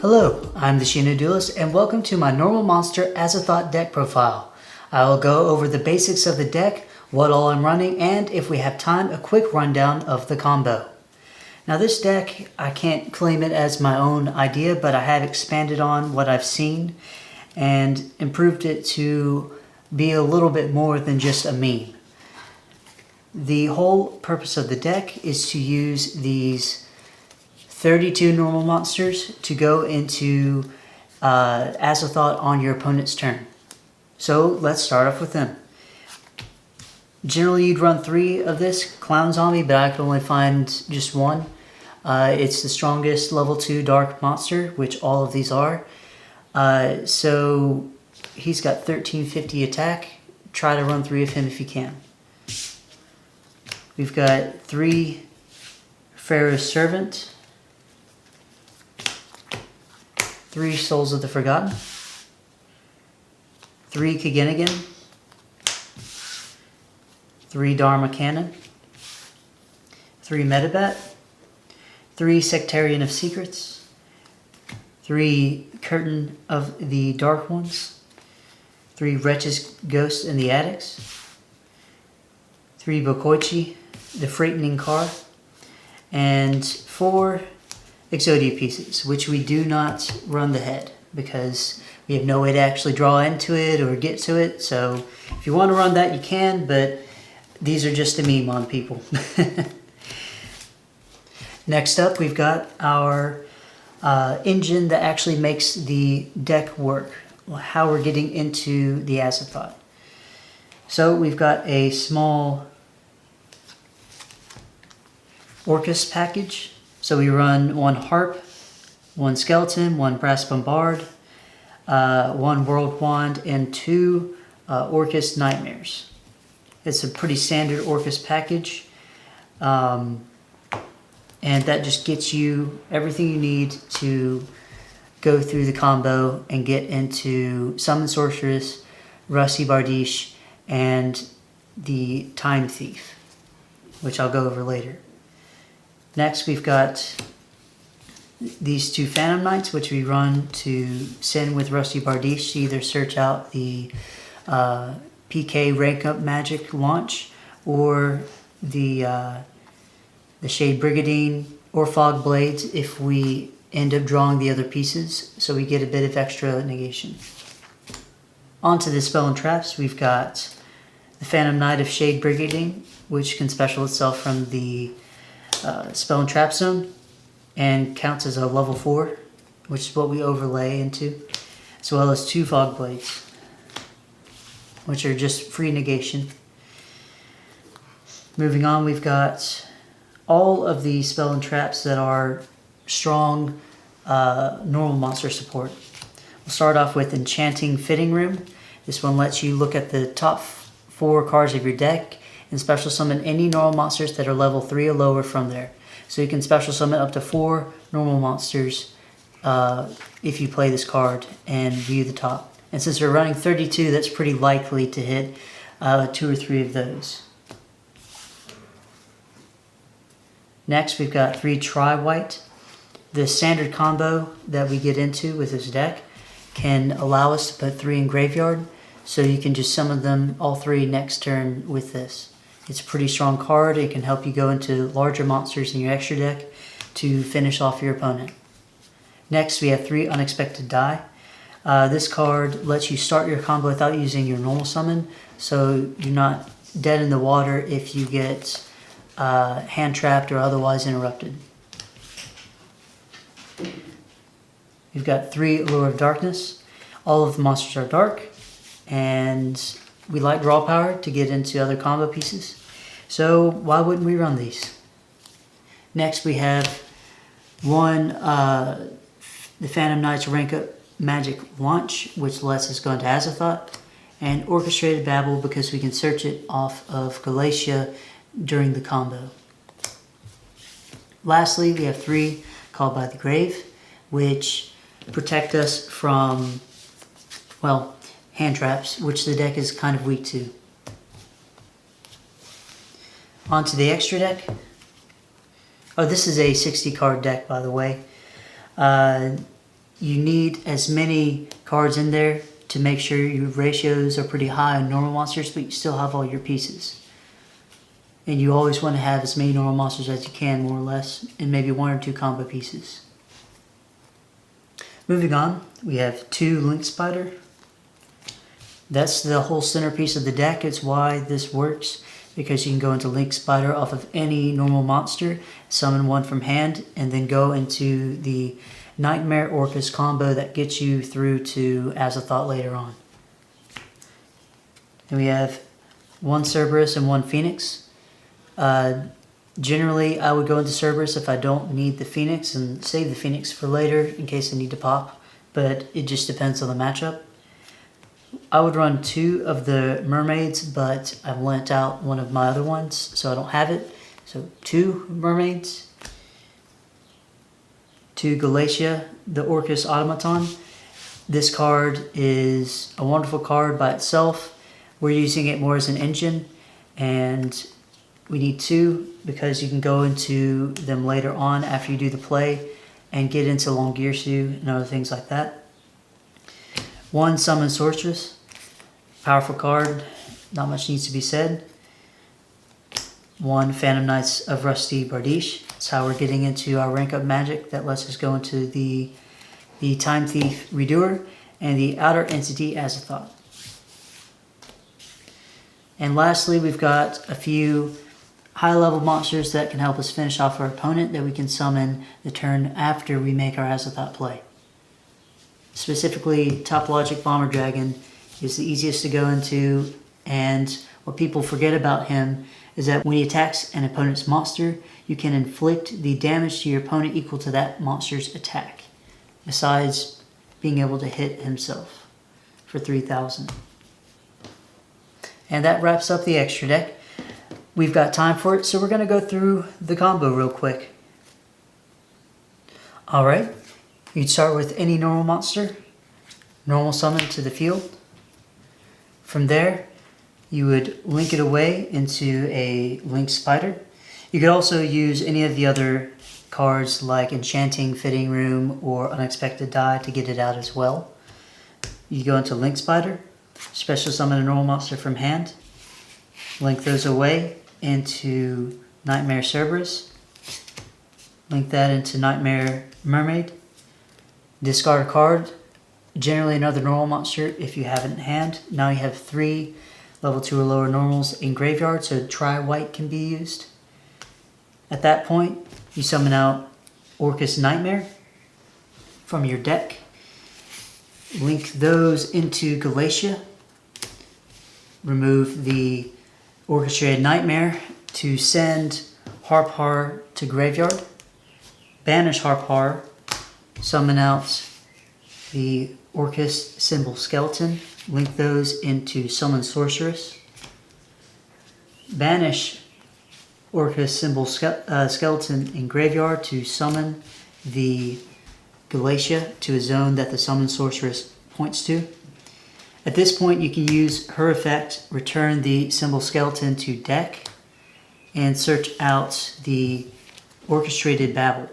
Hello, I'm the Shino Duelist, and welcome to my normal monster Azathot deck profile. I will go over the basics of the deck, what all I'm running, and if we have time, a quick rundown of the combo. Now this deck, I can't claim it as my own idea, but I have expanded on what I've seen and improved it to be a little bit more than just a meme. The whole purpose of the deck is to use these 32 normal monsters to go into Azathot on your opponent's turn. So let's start off with them. Generally you'd run 3 of this clown zombie, but I can only find just one. It's the strongest level 2 dark monster, which all of these are. So he's got 1350 attack. Try to run 3 of him if you can. We've got 3 Pharaoh's Servant, 3 Souls of the Forgotten, 3 Kigenigan, 3 Dharma Cannon, 3 Medibat, 3 Sectarian of Secrets, 3 Curtain of the Dark Ones, 3 Wretch's Ghost in the Attics, 3 Bokoichi, the Frightening Car, and 4 Exodia pieces, which we do not run the head because we have no way to actually draw into it or get to it. So if you want to run that, you can, but these are just a meme on people. Next up, we've got our engine that actually makes the deck work, how we're getting into the Azathot. So we've got a small Orcust package. So we run 1 Harp, 1 Skeleton, 1 Brass Bombard, 1 World Wand, and 2 Orcust Nightmares. It's a pretty standard Orcust package. And that just gets you everything you need to go through the combo and get into Summon Sorceress, Rusty Bardiche, and the Time Thief, which I'll go over later. Next, we've got these 2 Phantom Knights, which we run to send with Rusty Bardiche to either search out the PK rank up magic launch or the Shade Brigadine or Fog Blades if we end up drawing the other pieces, so we get a bit of extra negation. Onto the Spell and Traps, we've got the Phantom Knight of Shade Brigadine, which can special itself from the Spell and Trap Zone and counts as a level 4, which is what we overlay into, as well as 2 Fog Blades, which are just free negation. Moving on, we've got all of the Spell and Traps that are strong normal monster support. We'll start off with Enchanting Fitting Room. This one lets you look at the top 4 cards of your deck and special summon any normal monsters that are level 3 or lower from there. So you can special summon up to 4 normal monsters if you play this card and view the top. And since we're running 32, that's pretty likely to hit 2 or 3 of those. Next, we've got 3 tri-wight. The standard combo that we get into with this deck can allow us to put 3 in graveyard, so you can just summon them all 3 next turn with this. It's a pretty strong card. It can help you go into larger monsters in your extra deck to finish off your opponent. Next, we have 3 Unexpected Die. This card lets you start your combo without using your normal summon, so you're not dead in the water if you get hand trapped or otherwise interrupted. You've got 3 Allure of Darkness. All of the monsters are dark, and we like draw power to get into other combo pieces, so why wouldn't we run these? Next, we have 1 the Phantom Knights rank up magic launch, which lets us go into Azathot, and Orcustrated Babel because we can search it off of Galatea during the combo. Lastly, we have 3 Called by the Grave, which protect us from, well, hand traps, which the deck is kind of weak to. Onto the extra deck. Oh, this is a 60 card deck, by the way. you need as many cards in there to make sure your ratios are pretty high on normal monsters, but you still have all your pieces. And you always want to have as many normal monsters as you can, more or less, and maybe 1 or 2 combo pieces. Moving on, we have 2 Link Spider. That's the whole centerpiece of the deck. It's why this works, because you can go into Link Spider off of any normal monster, summon 1 from hand, and then go into the Nightmare Orcust combo that gets you through to Azathot later on. And we have 1 Cerberus and 1 Phoenix. Generally, I would go into Cerberus if I don't need the Phoenix and save the Phoenix for later in case I need to pop, but it just depends on the matchup. I would run 2 of the Mermaids, but I've lent out one of my other ones, so I don't have it. So 2 Mermaids. 2 Galatea, the Orcust Automaton. This card is a wonderful card by itself. We're using it more as an engine, and we need 2 because you can go into them later on after you do the play and get into Dingirsisu and other things like that. 1 Summon Sorceress, powerful card, not much needs to be said. 1 Phantom Knights of Rusty Bardiche. That's how we're getting into our rank up magic that lets us go into the Time Thief Redoer and the Outer Entity Azathot. And lastly, we've got a few high level monsters that can help us finish off our opponent that we can summon the turn after we make our Azathot play. Specifically, Top Logic Bomber Dragon is the easiest to go into, and what people forget about him is that when he attacks an opponent's monster, you can inflict the damage to your opponent equal to that monster's attack, besides being able to hit himself for 3,000. And that wraps up the extra deck. We've got time for it, so we're going to go through the combo real quick. Alright, you'd start with any normal monster, normal summon to the field. From there, you would link it away into a Link Spider. You could also use any of the other cards like Enchanting Fitting Room or Unexpected Die to get it out as well. You go into Link Spider, special summon a normal monster from hand, link those away into Nightmare Cerberus, link that into Nightmare Mermaid, discard a card, generally another normal monster if you have it in hand. Now you have 3 level 2 or lower normals in graveyard, so tri-wight can be used. At that point, you summon out Orcust Nightmare from your deck. Link those into Galatea. Remove the Orcustrated Nightmare to send Harpar to graveyard. Banish Harpar. Summon out the Orcust Symbol Skeleton. Link those into Summon Sorceress. Banish Orcust Symbol Skeleton in graveyard to summon the Galatea to a zone that the Summon Sorceress points to. At this point, you can use her effect, return the Symbol Skeleton to deck, and search out the Orcustrated Babel.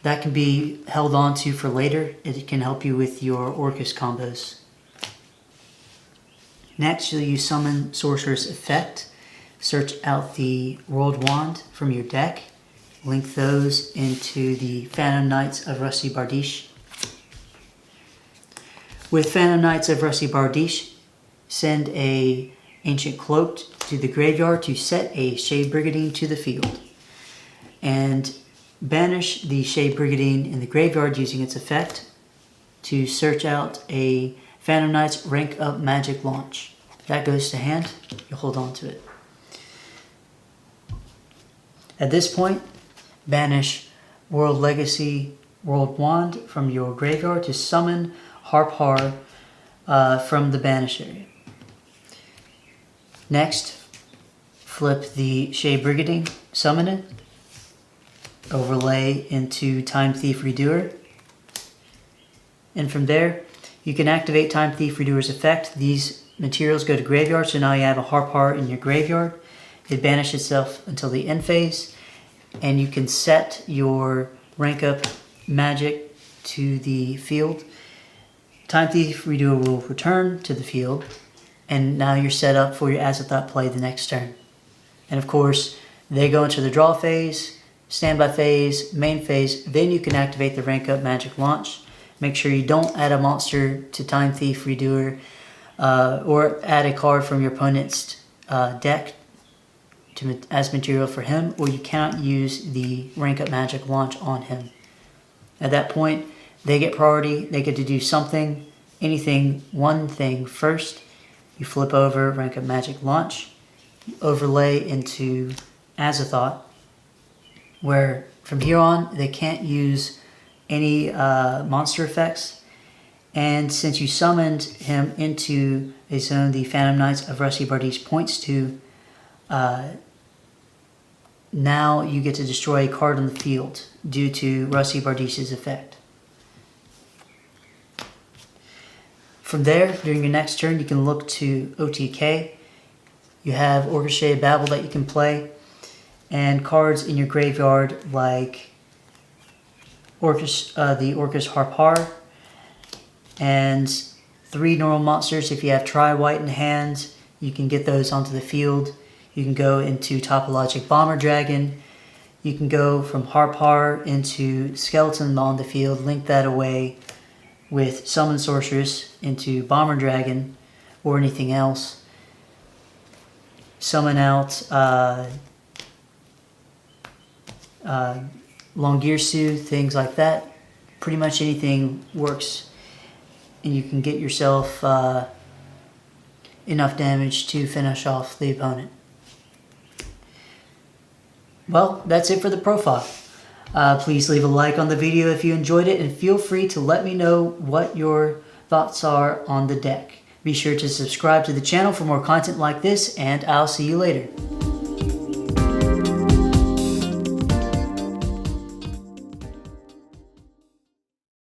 That can be held on to for later. It can help you with your Orcust combos. Next, you'll use Summon Sorceress effect. Search out the World Wand from your deck. Link those into the Phantom Knights of Rusty Bardiche. With Phantom Knights of Rusty Bardiche, send a Ancient Cloaked to the graveyard to set a Shade Brigandine to the field. And banish the Shade Brigandine in the graveyard using its effect to search out a Phantom Knights rank up magic launch. That goes to hand, you hold on to it. At this point, banish World Legacy World Wand from your graveyard to summon Harpar from the banish area. Next, flip the Shade Brigandine, summon it, overlay into Time Thief Redoer, and from there you can activate Time Thief Redoer's effect. These materials go to graveyard, so now you have a Harpar in your graveyard. It banishes itself until the end phase, and you can set your rank up magic to the field, Time Thief Redoer will return to the field, and now you're set up for your Azathot play the next turn. And of course, they go into the draw phase, standby phase, main phase, then you can activate the rank up magic launch. Make sure you don't add a monster to Time Thief Redoer or add a card from your opponent's deck as material for him, or you cannot use the rank up magic launch on him. At that point, they get priority. They get to do something, anything, one thing first. You flip over rank up magic launch, overlay into Azathot, where from here on they can't use any monster effects. And since you summoned him into a zone the Phantom Knights of Rusty Bardiche points to, now you get to destroy a card on the field due to Rusty Bardiche's effect. From there, during your next turn, you can look to OTK. You have Orcustrated Babel that you can play, and cards in your graveyard like the Orcust Harpar, and 3 normal monsters. If you have tri-wight in hand, you can get those onto the field. You can go into Topologic Bomber Dragon. You can go from Harpar into Skeleton on the field, link that away with Summon Sorceress into Bomber Dragon or anything else. Summon out Dingirsisu, things like that. Pretty much anything works, and you can get yourself enough damage to finish off the opponent. Well, that's it for the profile. Please leave a like on the video if you enjoyed it, and feel free to let me know what your thoughts are on the deck. Be sure to subscribe to the channel for more content like this, and I'll see you later.